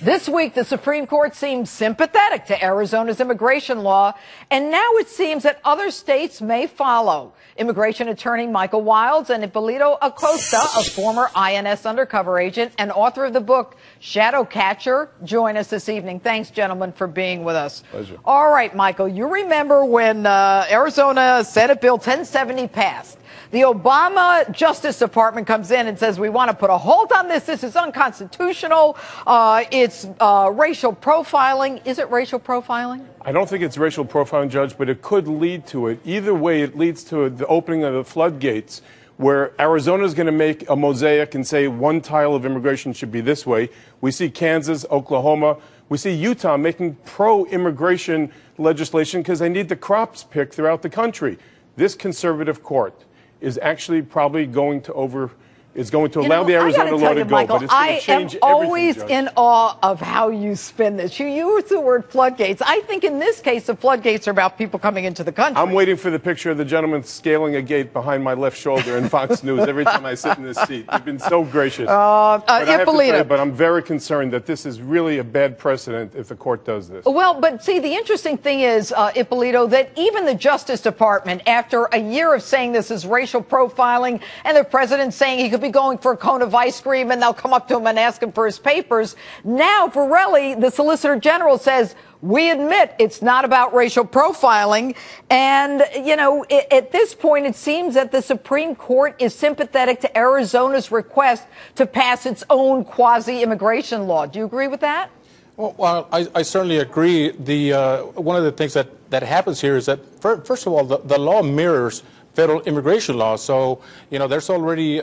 This week, the Supreme Court seemed sympathetic to Arizona's immigration law, and now it seems that other states may follow. Immigration attorney Michael Wilds and Hipólito Acosta, a former INS undercover agent and author of the book Shadowcatcher, join us this evening. Thanks, gentlemen, for being with us. Pleasure. All right, Michael, you remember when Arizona Senate Bill 1070 passed. The Obama Justice Department comes in and says, we want to put a halt on this. This is unconstitutional. It's racial profiling. Is it racial profiling? I don't think it's racial profiling, Judge, but it could lead to it. Either way, it leads to the opening of the floodgates where Arizona is going to make a mosaic and say one tile of immigration should be this way. We see Kansas, Oklahoma. We see Utah making pro-immigration legislation because they need the crops picked throughout the country. This conservative court is actually probably going to allow the Arizona law to go, Michael, but it's going to change everything, I am always Judge. in awe of how you spin this. You use the word floodgates. I think in this case, the floodgates are about people coming into the country. I'm waiting for the picture of the gentleman scaling a gate behind my left shoulder in Fox News every time I sit in this seat. You've been so gracious. But I'm very concerned that this is really a bad precedent if the court does this. Well, but see, the interesting thing is, Hipólito, that even the Justice Department, after a year of saying this is racial profiling and the president saying he could be going for a cone of ice cream and they'll come up to him and ask him for his papers. Now, Varelli, the Solicitor General, says, we admit it's not about racial profiling. And, you know, at this point, it seems that the Supreme Court is sympathetic to Arizona's request to pass its own quasi-immigration law. Do you agree with that? Well, I certainly agree. One of the things that happens here is that, first of all, the law mirrors federal immigration law. So, you know, there's already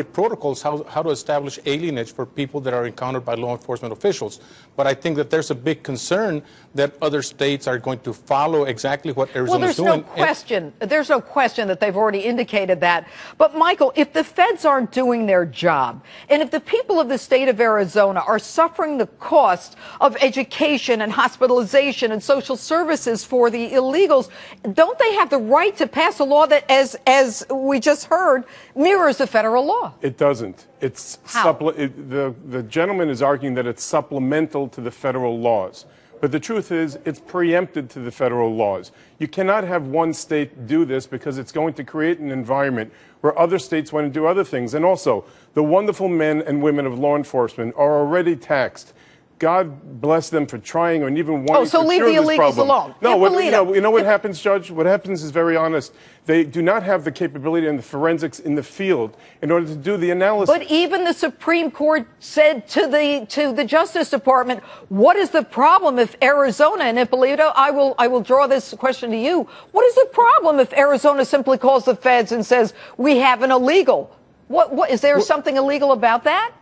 protocols how to establish alienage for people that are encountered by law enforcement officials. But I think that there's a big concern that other states are going to follow exactly what Arizona is doing. Well, there's no question that they've already indicated that. But, Michael, if the feds aren't doing their job, and if the people of the state of Arizona are suffering the cost of education and hospitalization and social services for the illegals, don't they have the right to pass a law that, as we just heard, mirrors the federal law? It doesn't. It's the gentleman is arguing that it's supplemental to the federal laws. But the truth is, it's preempted to the federal laws. You cannot have one state do this because it's going to create an environment where other states want to do other things. And also, the wonderful men and women of law enforcement are already taxed. God bless them for trying and even wanting to cure this problem. So leave the illegals alone. No, you know what happens, Judge? What happens is very honest. They do not have the capability and the forensics in the field in order to do the analysis. But even the Supreme Court said to the Justice Department, what is the problem if Arizona, and Hipólito, I will draw this question to you. What is the problem if Arizona simply calls the feds and says, we have an illegal? What is there something illegal about that?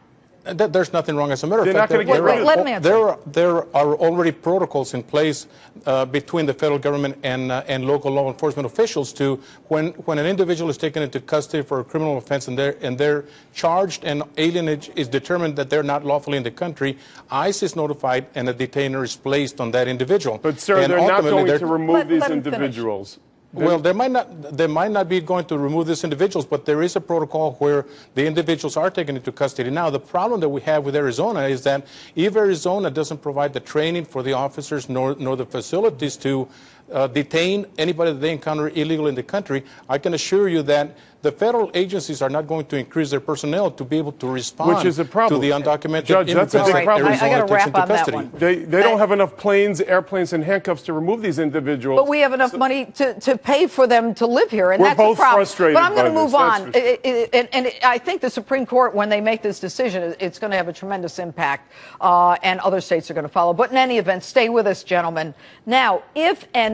There's nothing wrong. As a matter of fact, there are already protocols in place between the federal government and local law enforcement officials to when an individual is taken into custody for a criminal offense and they're charged and alienage is determined that they're not lawfully in the country, ICE is notified and a detainer is placed on that individual. But sir, they're not going to remove these individuals. Well, they might not be going to remove these individuals, but there is a protocol where the individuals are taken into custody. Now, the problem that we have with Arizona is that if Arizona doesn't provide the training for the officers nor the facilities to detain anybody that they encounter illegal in the country, I can assure you that the federal agencies are not going to increase their personnel to be able to respond to the undocumented immigrants that Arizona takes into custody. They don't have enough planes, airplanes, and handcuffs to remove these individuals. But we have enough money to pay for them to live here, and we're that's both the problem. Frustrated but I'm going to move on. And I think the Supreme Court, when they make this decision, it's going to have a tremendous impact, and other states are going to follow. But in any event, stay with us, gentlemen. Now, if and